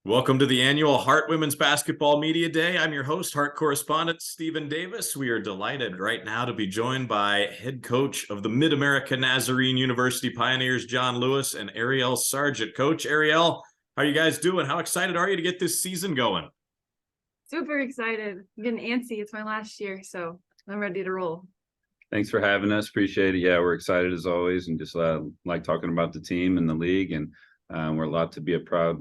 Welcome to the annual Hart Women's Basketball Media Day. I'm your host, Hart correspondent Stephen Davis. We are delighted right now to be joined by head coach of the MidAmerica Nazarene University Pioneers, John Lewis, and Ariel Sargent. Coach Ariel, how are you guys doing? How excited are you to get this season going? Super excited. I'm getting antsy. It's my last year, so I'm ready to roll. Thanks for having us. Appreciate it. Yeah, we're excited as always, and just like talking about the team and the league, and we're a lot to be proud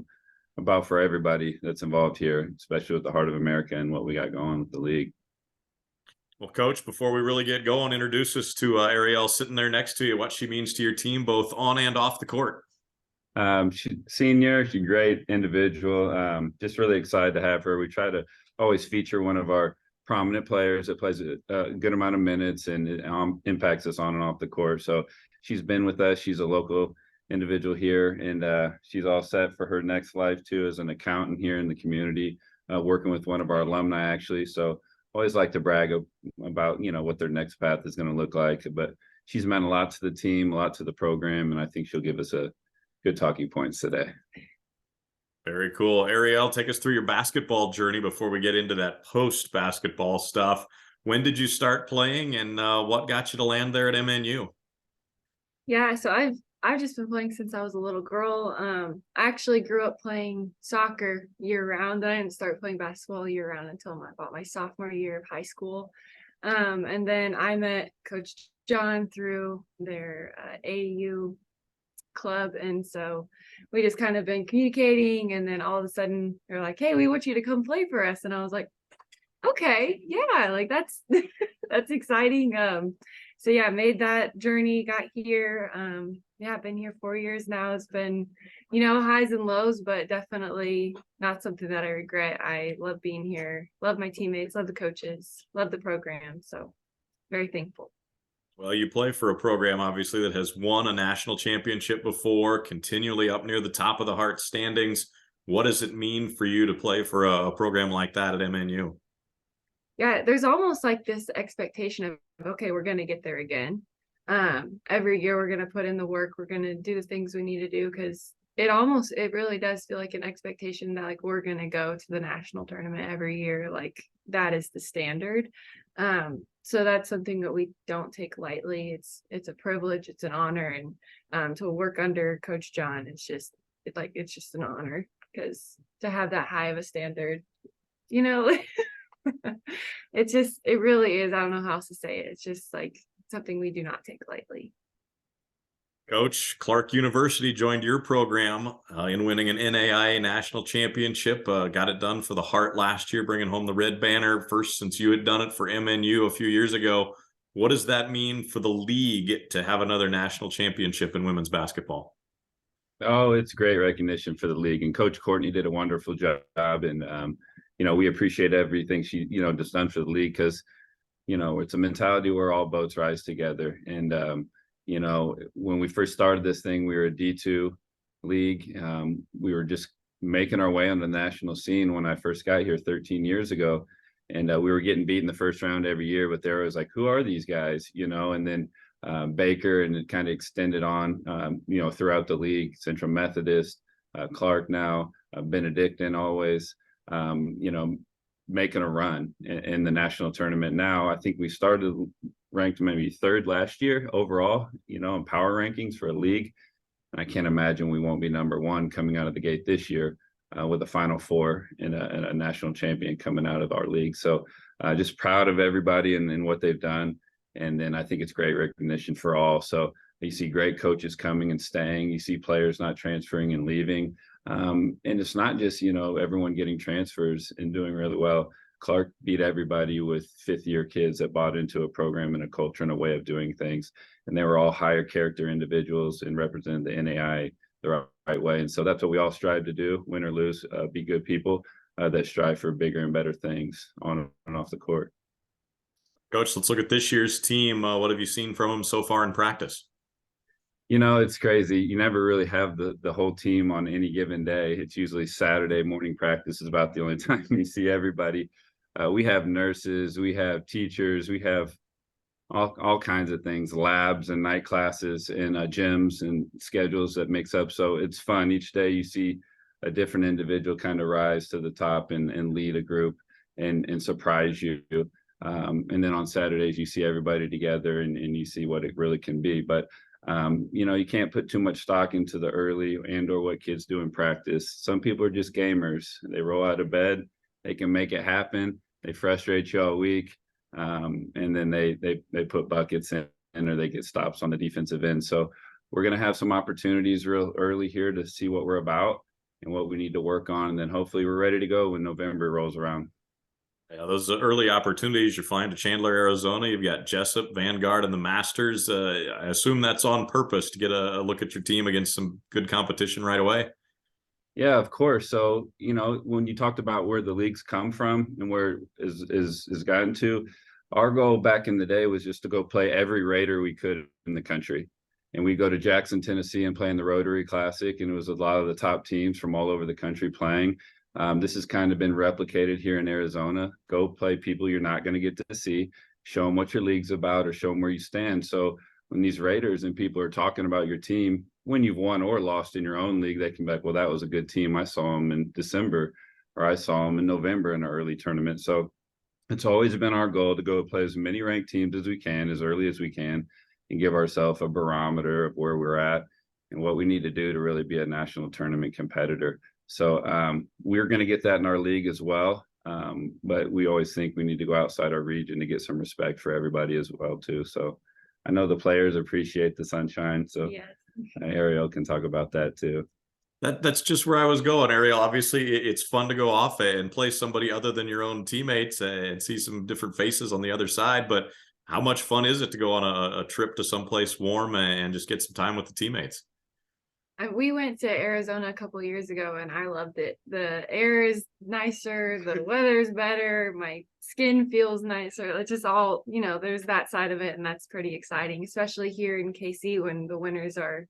about for everybody that's involved here, especially with the Heart of America and what we got going with the league. Well, Coach, before we really get going, introduce us to Ariel sitting there next to you, what she means to your team, both on and off the court. She's senior. She's a great individual. Just really excited to have her. We try to always feature one of our prominent players that plays a good amount of minutes and it impacts us on and off the court. So she's been with us. She's a local individual here, and she's all set for her next life too as an accountant here in the community, working with one of our alumni actually. So always like to brag about what their next path is going to look like. But she's meant a lot to the team, a lot to the program, and I think she'll give us a good talking points today. Very cool. Ariel, take us through your basketball journey before we get into that post-basketball stuff. When did you start playing, and what got you to land there at MNU? Yeah, so I've just been playing since I was a little girl. I actually grew up playing soccer year-round. I didn't start playing basketball year-round until about my sophomore year of high school. And then I met Coach John through their AAU club, and so we just kind of been communicating, and then all of a sudden they're like, hey, we want you to come play for us, and I was like, okay, yeah, like that's that's exciting. So yeah, made that journey, got here. Yeah, I've been here 4 years now. It's been highs and lows, but definitely not something that I regret. I love being here, love my teammates, love the coaches, love the program, so very thankful. Well, you play for a program, obviously, that has won a national championship before, continually up near the top of the Hart standings. What does it mean for you to play for a program like that at MNU? Yeah, there's almost like this expectation of, okay, we're going to get there again. Every year we're going to put in the work. We're going to do the things we need to do, because it really does feel like an expectation that like we're going to go to the national tournament every year. Like that is the standard. So that's something that we don't take lightly. It's a privilege, it's an honor, and to work under Coach John, it's just an honor, because to have that high of a standard, it really is. I don't know how else to say it. It's just like something we do not take lightly. Coach, Clark University joined your program in winning an NAIA national championship. Got it done for the Hart last year, bringing home the red banner, first since you had done it for MNU a few years ago. What does that mean for the league to have another national championship in women's basketball? Oh, it's great recognition for the league, and Coach Courtney did a wonderful job, and we appreciate everything she just done for the league, because it's a mentality where all boats rise together. And when we first started this thing, we were a D2 league. We were just making our way on the national scene when I first got here 13 years ago. And we were getting beat in the first round every year, but there was like, who are these guys? And then Baker, and it kind of extended on, throughout the league, Central Methodist, Clark now, Benedictine always, making a run in the national tournament. Now, I think we started ranked maybe third last year overall, in power rankings for a league. And I can't imagine we won't be number one coming out of the gate this year with a Final Four and a national champion coming out of our league. So just proud of everybody and what they've done. And then I think it's great recognition for all. So you see great coaches coming and staying. You see players not transferring and leaving. And it's not just, everyone getting transfers and doing really well. Clark beat everybody with fifth-year kids that bought into a program and a culture and a way of doing things. And they were all higher character individuals and represented the NAI the right way. And so that's what we all strive to do, win or lose, be good people that strive for bigger and better things on and off the court. Coach, let's look at this year's team. What have you seen from them so far in practice? It's crazy. You never really have the whole team on any given day. It's usually Saturday morning practice is about the only time you see everybody. We have nurses, we have teachers, we have all kinds of things, labs and night classes and gyms and schedules that mix up. So it's fun. Each day you see a different individual kind of rise to the top and lead a group and surprise you. And then on Saturdays, you see everybody together and you see what it really can be. But, you know, you can't put too much stock into the early and or what kids do in practice. Some people are just gamers. They roll out of bed, they can make it happen. They frustrate you all week. And then they put buckets in or they get stops on the defensive end. So we're going to have some opportunities real early here to see what we're about and what we need to work on. And then hopefully we're ready to go when November rolls around. Yeah, those early opportunities. You're flying to Chandler, Arizona. You've got Jessup, Vanguard, and the Masters. I assume that's on purpose to get a look at your team against some good competition right away. Yeah, of course. So, you know, when you talked about where the leagues come from and where is gotten to, our goal back in the day was just to go play every Raider we could in the country. And we go to Jackson, Tennessee and play in the Rotary Classic. And it was a lot of the top teams from all over the country playing. This has kind of been replicated here in Arizona. Go play people you're not going to get to see, show them what your league's about or show them where you stand. So when these Raiders and people are talking about your team, when you've won or lost in your own league, they can be like, well, that was a good team. I saw them in December or I saw them in November in an early tournament. So it's always been our goal to go play as many ranked teams as we can, as early as we can, and give ourselves a barometer of where we're at and what we need to do to really be a national tournament competitor. So we're going to get that in our league as well. But we always think we need to go outside our region to get some respect for everybody as well, too. So I know the players appreciate the sunshine. So Yes. Ariel can talk about that, too. That's just where I was going, Ariel. Obviously, it's fun to go off and play somebody other than your own teammates and see some different faces on the other side. But how much fun is it to go on a trip to someplace warm and just get some time with the teammates? We went to Arizona a couple years ago and I loved it. The air is nicer, the weather's better, my skin feels nicer. It's just all, you know, there's that side of it, and that's pretty exciting, especially here in KC when the winters are,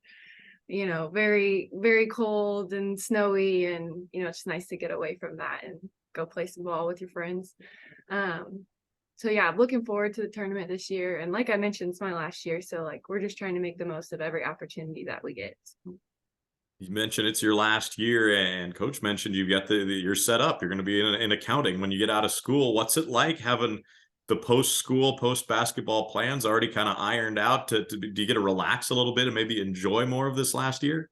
you know, very, very cold and snowy, and, you know, it's just nice to get away from that and go play some ball with your friends. So yeah, I'm looking forward to the tournament this year. And like I mentioned, it's my last year. So like, we're just trying to make the most of every opportunity that we get. You mentioned it's your last year, and Coach mentioned you've got you're set up. You're going to be in accounting when you get out of school. What's it like having the post-school, post-basketball plans already kind of ironed out? Do you get to relax a little bit and maybe enjoy more of this last year?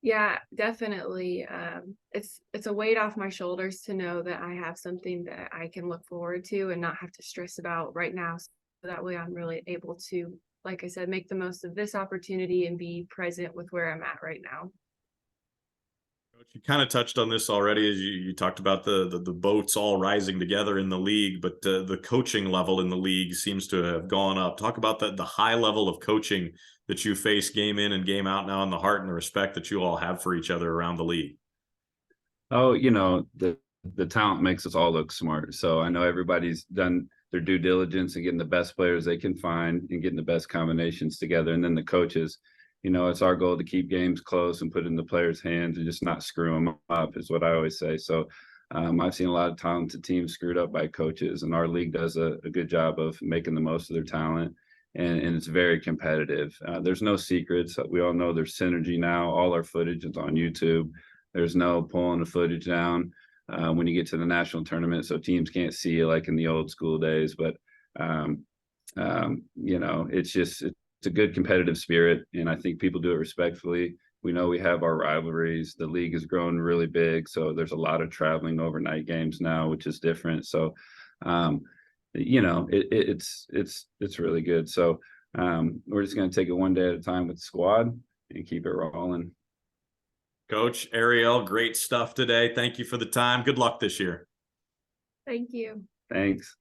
Yeah, definitely. It's a weight off my shoulders to know that I have something that I can look forward to and not have to stress about right now. So that way I'm really able to, like I said, make the most of this opportunity and be present with where I'm at right now. You kind of touched on this already as you talked about the boats all rising together in the league, but the coaching level in the league seems to have gone up. Talk about the high level of coaching that you face game in and game out now, and the heart and the respect that you all have for each other around the league. Oh, you know, the talent makes us all look smart. So I know everybody's done their due diligence and getting the best players they can find and getting the best combinations together. And then the coaches, you know, it's our goal to keep games close and put it in the players' hands and just not screw them up, is what I always say. So I've seen a lot of talented teams screwed up by coaches, and our league does a good job of making the most of their talent. And it's very competitive. There's no secrets. We all know there's synergy now. All our footage is on YouTube. There's no pulling the footage down when you get to the national tournament, so teams can't see you like in the old school days. But you know, it's a good competitive spirit, and I think people do it respectfully. We know we have our rivalries. The league has grown really big, so there's a lot of traveling overnight games now, which is different. So you know, it's really good. So we're just going to take it one day at a time with the squad and keep it rolling. Coach Ariel, great stuff today. Thank you for the time. Good luck this year. Thank you. Thanks.